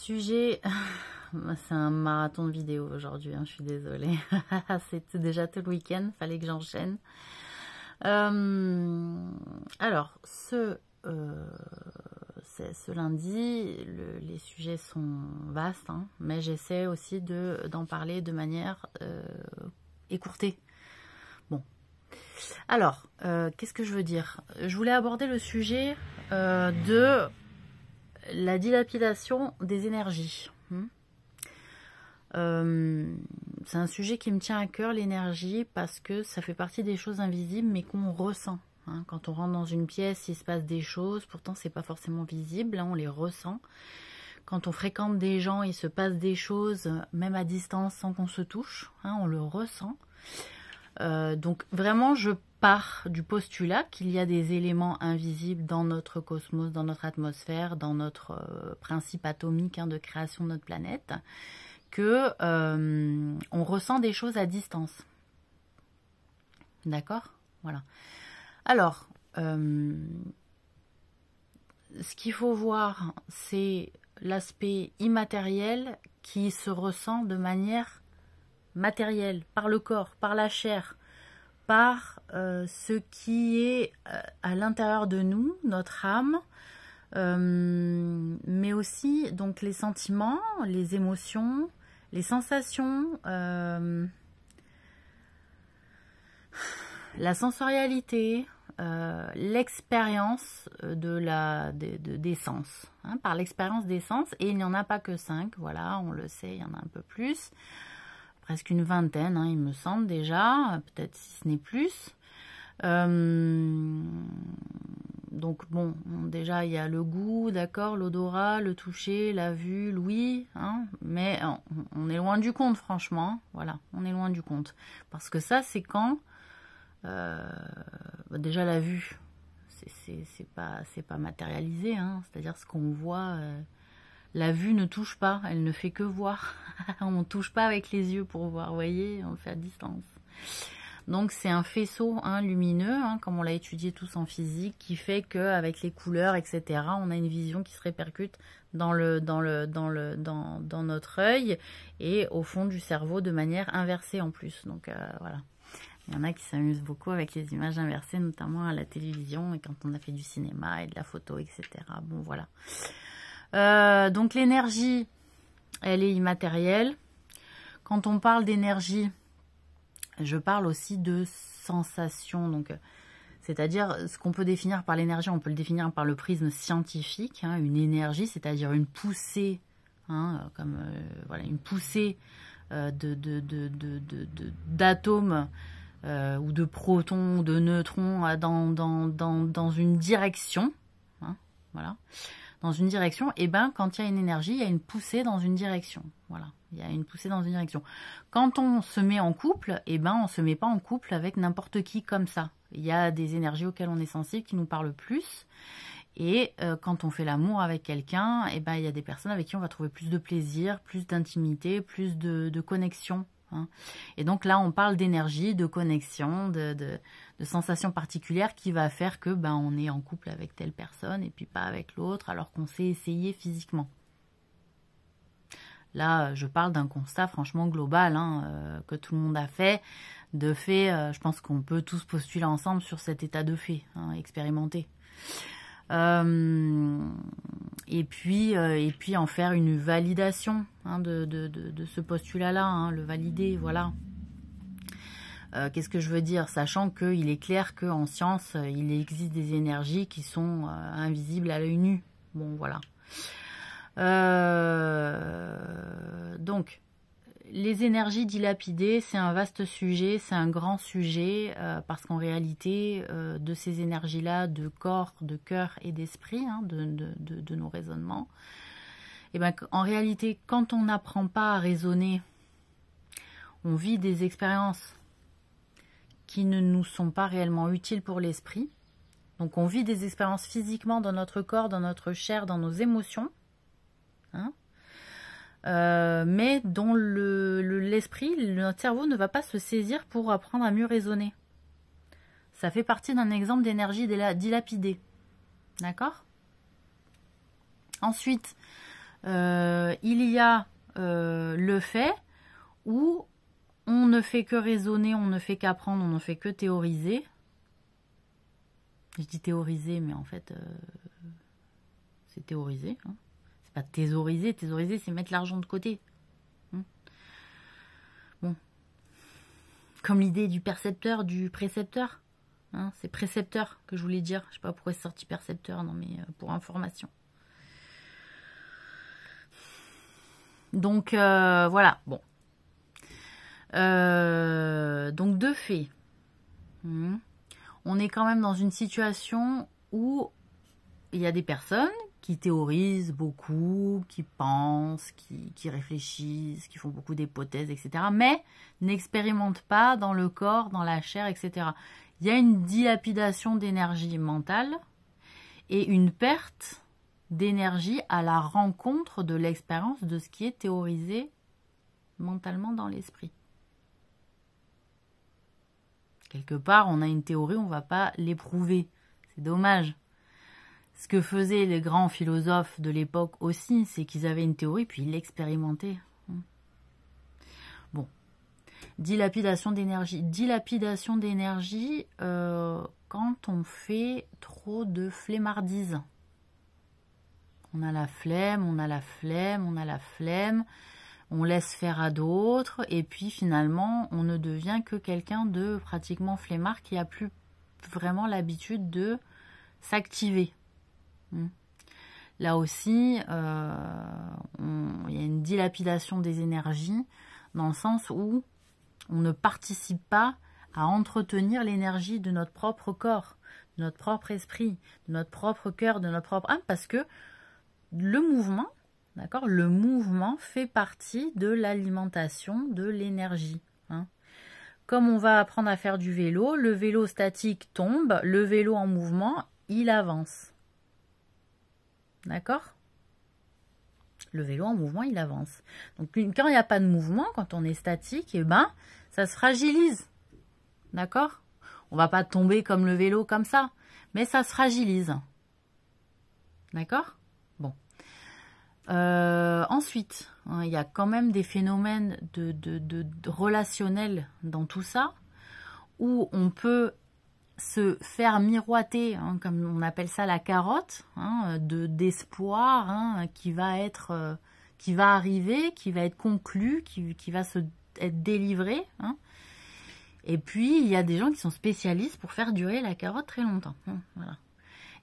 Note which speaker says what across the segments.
Speaker 1: sujet, c'est un marathon de vidéos aujourd'hui, hein, je suis désolée. C'était déjà tout le week-end, fallait que j'enchaîne. Alors, ce lundi, les sujets sont vastes, hein, mais j'essaie aussi d'en parler de manière écourtée. Bon. Alors, qu'est-ce que je veux dire? Je voulais aborder le sujet de la dilapidation des énergies. C'est un sujet qui me tient à cœur, l'énergie, parce que ça fait partie des choses invisibles, mais qu'on ressent. Hein. Quand on rentre dans une pièce, il se passe des choses, pourtant c'est pas forcément visible, hein, on les ressent. Quand on fréquente des gens, il se passe des choses, même à distance, sans qu'on se touche, hein, on le ressent. Donc vraiment, je pars du postulat qu'il y a des éléments invisibles dans notre cosmos, dans notre atmosphère, dans notre principe atomique, hein, de création de notre planète, que on ressent des choses à distance. D'accord? Voilà. Alors, ce qu'il faut voir, c'est l'aspect immatériel qui se ressent de manière matérielle, par le corps, par la chair, par ce qui est à l'intérieur de nous, notre âme, mais aussi donc les sentiments, les émotions, les sensations, la sensorialité, l'expérience des sens, hein, par l'expérience des sens, et il n'y en a pas que 5, voilà, on le sait, il y en a un peu plus, presque une vingtaine, hein, il me semble déjà, peut-être si ce n'est plus. Donc bon, déjà il y a le goût, d'accord, l'odorat, le toucher, la vue, l'ouïe, hein, mais on est loin du compte, franchement, voilà, on est loin du compte. Parce que ça, c'est quand, déjà la vue, c'est pas matérialisé, hein, c'est-à-dire ce qu'on voit, la vue ne touche pas, elle ne fait que voir. On ne touche pas avec les yeux pour voir, vous voyez, on le fait à distance. Donc c'est un faisceau, hein, lumineux, hein, comme on l'a étudié tous en physique, qui fait qu'avec les couleurs, etc., on a une vision qui se répercute dans notre œil et au fond du cerveau de manière inversée en plus. Donc voilà. Il y en a qui s'amusent beaucoup avec les images inversées, notamment à la télévision et quand on a fait du cinéma et de la photo, etc. Bon, voilà. Donc l'énergie, elle est immatérielle. Quand on parle d'énergie, je parle aussi de sensation. Donc, c'est-à-dire ce qu'on peut définir par l'énergie, on peut le définir par le prisme scientifique. Hein, une énergie, c'est-à-dire une poussée, hein, comme voilà, une poussée d'atomes ou de protons, de neutrons dans une direction. Hein, voilà. Dans une direction, et ben quand il y a une énergie, il y a une poussée dans une direction. Voilà, il y a une poussée dans une direction. Quand on se met en couple, et ben on se met pas en couple avec n'importe qui comme ça. Il y a des énergies auxquelles on est sensible, qui nous parlent plus. Et quand on fait l'amour avec quelqu'un, et ben il y a des personnes avec qui on va trouver plus de plaisir, plus d'intimité, plus de connexion. Hein. Et donc là, on parle d'énergie, de connexion, de sensations particulières qui va faire que ben, on est en couple avec telle personne et puis pas avec l'autre alors qu'on s'est essayé physiquement. Là, je parle d'un constat franchement global, hein, que tout le monde a fait. De fait, je pense qu'on peut tous postuler ensemble sur cet état de fait, hein, expérimenté. Et puis en faire une validation, hein, de ce postulat-là, hein, le valider, voilà. Qu'est-ce que je veux dire? Sachant qu'il est clair qu'en science, il existe des énergies qui sont invisibles à l'œil nu. Bon, voilà. Donc, les énergies dilapidées, c'est un vaste sujet, c'est un grand sujet, parce qu'en réalité, de ces énergies-là, de corps, de cœur et d'esprit, hein, de nos raisonnements, et ben, en réalité, quand on n'apprend pas à raisonner, on vit des expériences qui ne nous sont pas réellement utiles pour l'esprit. Donc on vit des expériences physiquement dans notre corps, dans notre chair, dans nos émotions, hein, mais dont l'esprit, notre cerveau ne va pas se saisir pour apprendre à mieux raisonner. Ça fait partie d'un exemple d'énergie dilapidée. D'accord? Ensuite, il y a le fait où on ne fait que raisonner, on ne fait qu'apprendre, on ne fait que théoriser. Je dis théoriser, mais en fait, c'est théoriser. Hein. C'est pas thésauriser. Thésauriser, c'est mettre l'argent de côté. Hein. Bon. Comme l'idée du percepteur, du précepteur. Hein, c'est précepteur que je voulais dire. Je sais pas pourquoi c'est sorti percepteur, non mais pour information. Donc voilà, bon. Donc de fait, on est quand même dans une situation où il y a des personnes qui théorisent beaucoup, qui pensent, qui réfléchissent, qui font beaucoup d'hypothèses, etc. Mais n'expérimentent pas dans le corps, dans la chair, etc. Il y a une dilapidation d'énergie mentale et une perte d'énergie à la rencontre de l'expérience de ce qui est théorisé mentalement dans l'esprit. Quelque part, on a une théorie, on ne va pas l'éprouver. C'est dommage. Ce que faisaient les grands philosophes de l'époque aussi, c'est qu'ils avaient une théorie, puis ils l'expérimentaient. Bon. Dilapidation d'énergie. Dilapidation d'énergie quand on fait trop de flemmardise. On a la flemme, on a la flemme, on a la flemme. On laisse faire à d'autres. Et puis finalement, on ne devient que quelqu'un de pratiquement flemmard qui n'a plus vraiment l'habitude de s'activer. Là aussi, il y a une dilapidation des énergies dans le sens où on ne participe pas à entretenir l'énergie de notre propre corps, de notre propre esprit, de notre propre cœur, de notre propre âme, parce que le mouvement, d'accord, le mouvement fait partie de l'alimentation de l'énergie. Hein. Comme on va apprendre à faire du vélo, le vélo statique tombe, le vélo en mouvement, il avance. D'accord? Le vélo en mouvement, il avance. Donc, quand il n'y a pas de mouvement, quand on est statique, eh ben, ça se fragilise. D'accord? On va pas tomber comme le vélo, comme ça. Mais ça se fragilise. D'accord? Bon. Ensuite, hein, il y a quand même des phénomènes de relationnels dans tout ça, où on peut se faire miroiter, hein, comme on appelle ça la carotte, hein, d'espoir, hein, qui va arriver, qui va être conclu, qui va être délivré. Hein. Et puis, il y a des gens qui sont spécialistes pour faire durer la carotte très longtemps. Hein, voilà.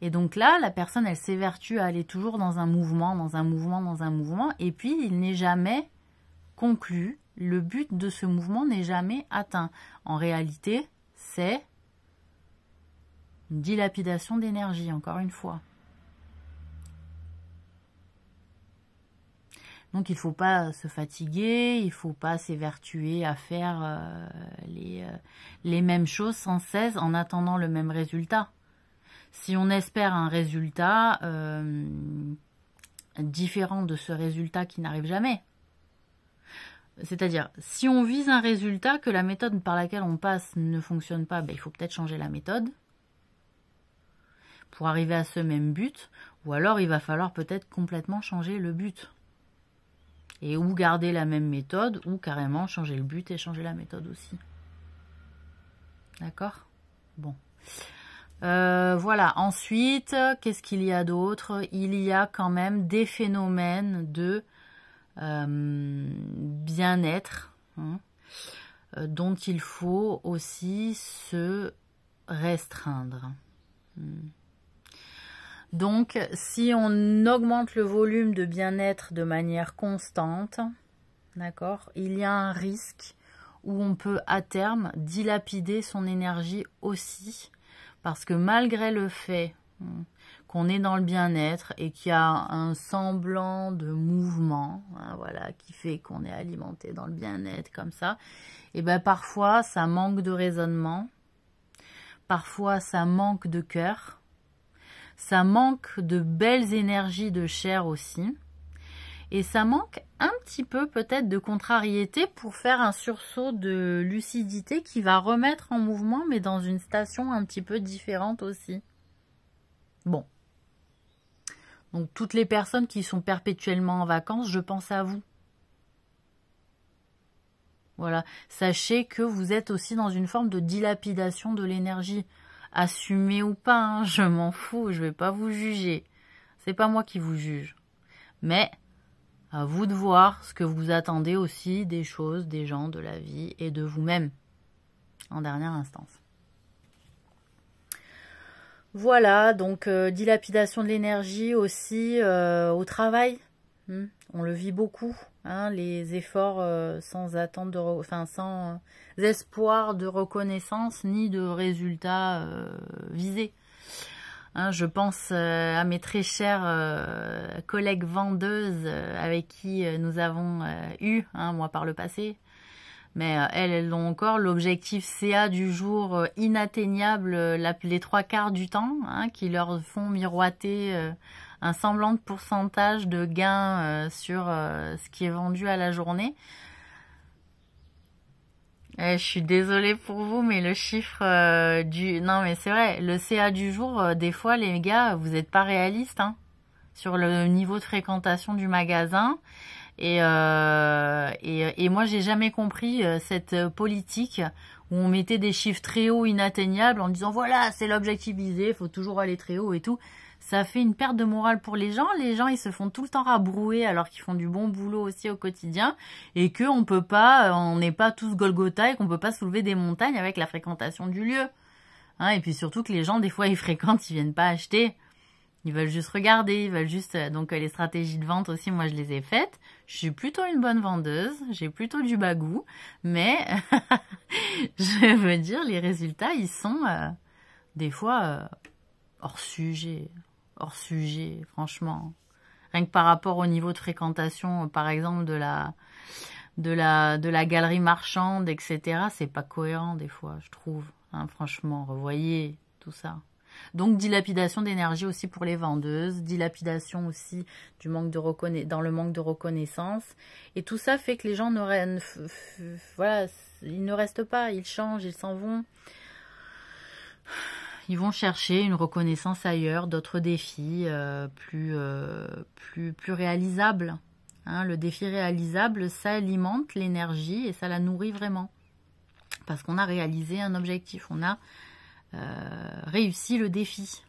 Speaker 1: Et donc là, la personne, elle s'évertue à aller toujours dans un mouvement, dans un mouvement, dans un mouvement, et puis il n'est jamais conclu. Le but de ce mouvement n'est jamais atteint. En réalité, c'est une dilapidation d'énergie, encore une fois. Donc il ne faut pas se fatiguer, il ne faut pas s'évertuer à faire les mêmes choses sans cesse en attendant le même résultat. Si on espère un résultat différent de ce résultat qui n'arrive jamais, c'est-à-dire si on vise un résultat que la méthode par laquelle on passe ne fonctionne pas, ben, il faut peut-être changer la méthode pour arriver à ce même but, ou alors il va falloir peut-être complètement changer le but. Et ou garder la même méthode, ou carrément changer le but et changer la méthode aussi. D'accord? Bon. Voilà. Ensuite, qu'est-ce qu'il y a d'autre? Il y a quand même des phénomènes de bien-être, hein, dont il faut aussi se restreindre. Donc, si on augmente le volume de bien-être de manière constante, d'accord, il y a un risque où on peut à terme dilapider son énergie aussi, parce que malgré le fait qu'on est dans le bien-être et qu'il y a un semblant de mouvement, hein, voilà, qui fait qu'on est alimenté dans le bien-être comme ça, et ben parfois ça manque de raisonnement, parfois ça manque de cœur. Ça manque de belles énergies de chair aussi. Et ça manque un petit peu peut-être de contrariété pour faire un sursaut de lucidité qui va remettre en mouvement, mais dans une station un petit peu différente aussi. Bon. Donc toutes les personnes qui sont perpétuellement en vacances, je pense à vous. Voilà, sachez que vous êtes aussi dans une forme de dilapidation de l'énergie. Assumez ou pas, hein, je m'en fous, je vais pas vous juger. C'est pas moi qui vous juge. Mais à vous de voir ce que vous attendez aussi des choses, des gens, de la vie et de vous-même, en dernière instance. Voilà, donc dilapidation de l'énergie aussi au travail. On le vit beaucoup, hein, les efforts sans attente sans espoir de reconnaissance ni de résultats visés. Hein, je pense à mes très chères collègues vendeuses avec qui nous avons eu, hein, moi par le passé, mais elles ont encore l'objectif CA du jour inatteignable les 3/4 du temps, hein, qui leur font miroiter un semblant de pourcentage de gain sur ce qui est vendu à la journée. Je suis désolée pour vous, mais le chiffre Non, mais c'est vrai, le CA du jour, des fois, les gars, vous n'êtes pas réalistes, hein, sur le niveau de fréquentation du magasin. Et moi, j'ai jamais compris cette politique où on mettait des chiffres très hauts, inatteignables, en disant, voilà, c'est l'objectif visé, il faut toujours aller très haut et tout. Ça fait une perte de morale pour les gens. Les gens, ils se font tout le temps rabrouer alors qu'ils font du bon boulot aussi au quotidien et que on n'est pas tous Golgotha et qu'on peut pas soulever des montagnes avec la fréquentation du lieu. Hein, et puis surtout que les gens, des fois, ils fréquentent, ils viennent pas acheter. Ils veulent juste regarder, ils veulent juste... Donc les stratégies de vente aussi, moi, je les ai faites. Je suis plutôt une bonne vendeuse, j'ai plutôt du bagou, mais je veux dire, les résultats, ils sont des fois hors sujet, franchement. Rien que par rapport au niveau de fréquentation, par exemple, de la galerie marchande, etc., c'est pas cohérent des fois, je trouve. Hein, franchement, revoyez tout ça. Donc, dilapidation d'énergie aussi pour les vendeuses, dilapidation aussi dans le manque de reconnaissance. Et tout ça fait que les gens voilà, ils ne restent pas, ils changent, ils s'en vont. Ils vont chercher une reconnaissance ailleurs, d'autres défis plus réalisables. Hein, le défi réalisable, ça alimente l'énergie et ça la nourrit vraiment. Parce qu'on a réalisé un objectif, on a réussi le défi.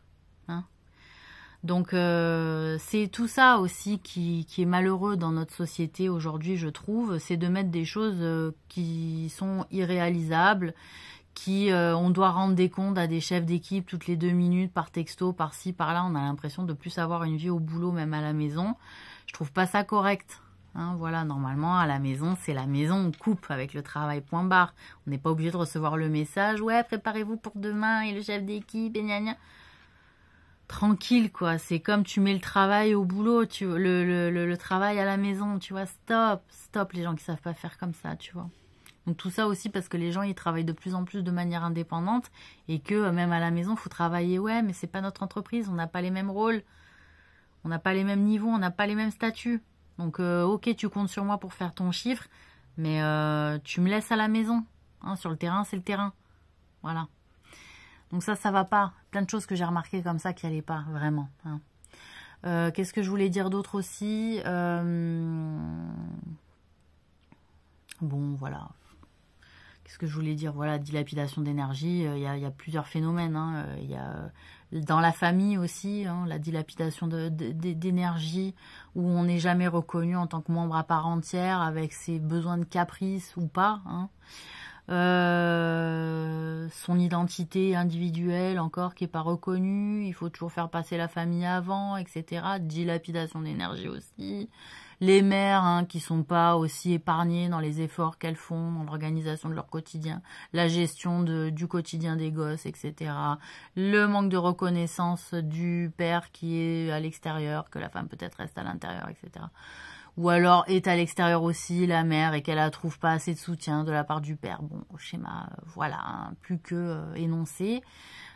Speaker 1: Hein. Donc c'est tout ça aussi qui est malheureux dans notre société aujourd'hui, je trouve, c'est de mettre des choses qui sont irréalisables, on doit rendre des comptes à des chefs d'équipe toutes les 2 minutes par texto, par-ci, par-là. On a l'impression de plus avoir une vie au boulot, même à la maison. Je trouve pas ça correct. Hein, voilà, normalement, à la maison, c'est la maison, on coupe avec le travail, point barre. On n'est pas obligé de recevoir le message, ouais, préparez-vous pour demain, et le chef d'équipe, et gna gna. Tranquille, quoi. C'est comme tu mets le travail au boulot, le travail à la maison, tu vois. Stop, les gens qui savent pas faire comme ça, tu vois. Donc tout ça aussi parce que les gens, ils travaillent de plus en plus de manière indépendante et que même à la maison, il faut travailler. Ouais, mais c'est pas notre entreprise, on n'a pas les mêmes rôles, on n'a pas les mêmes niveaux, on n'a pas les mêmes statuts. Donc ok, tu comptes sur moi pour faire ton chiffre, mais tu me laisses à la maison. Hein, sur le terrain, c'est le terrain. Voilà. Donc ça va pas. Plein de choses que j'ai remarquées comme ça qui n'allaient pas, vraiment. Hein. Qu'est-ce que je voulais dire d'autre aussi Bon, voilà. Qu'est-ce que je voulais dire? Voilà, dilapidation d'énergie, il y a plusieurs phénomènes. Hein. Il y a dans la famille aussi, hein, la dilapidation d'énergie, où on n'est jamais reconnu en tant que membre à part entière, avec ses besoins de caprice ou pas. Hein. Son identité individuelle encore qui n'est pas reconnue, il faut toujours faire passer la famille avant, etc. Dilapidation d'énergie aussi. Les mères hein, qui sont pas aussi épargnées dans les efforts qu'elles font, dans l'organisation de leur quotidien, la gestion du quotidien des gosses, etc. Le manque de reconnaissance du père qui est à l'extérieur, que la femme peut-être reste à l'intérieur, etc. Ou alors est à l'extérieur aussi la mère et qu'elle ne trouve pas assez de soutien de la part du père. Bon, au schéma, voilà, hein, plus que énoncé.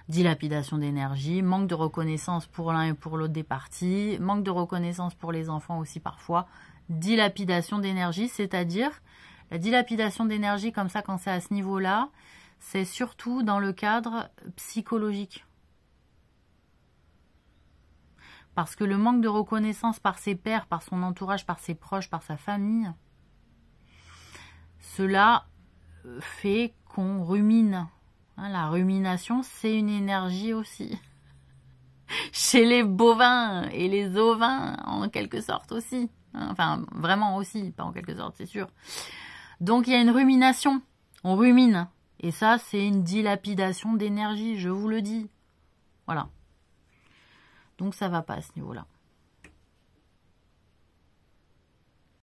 Speaker 1: Dilapidation d'énergie, manque de reconnaissance pour l'un et pour l'autre des parties, manque de reconnaissance pour les enfants aussi parfois. Dilapidation d'énergie, c'est-à-dire la dilapidation d'énergie comme ça quand c'est à ce niveau-là, c'est surtout dans le cadre psychologique. Parce que le manque de reconnaissance par ses pairs, par son entourage, par ses proches, par sa famille, cela fait qu'on rumine. Hein, la rumination, c'est une énergie aussi. Chez les bovins et les ovins, en quelque sorte aussi. Hein, enfin, vraiment aussi, pas en quelque sorte, c'est sûr. Donc, il y a une rumination. On rumine. Et ça, c'est une dilapidation d'énergie, je vous le dis. Voilà. Donc, ça va pas à ce niveau-là.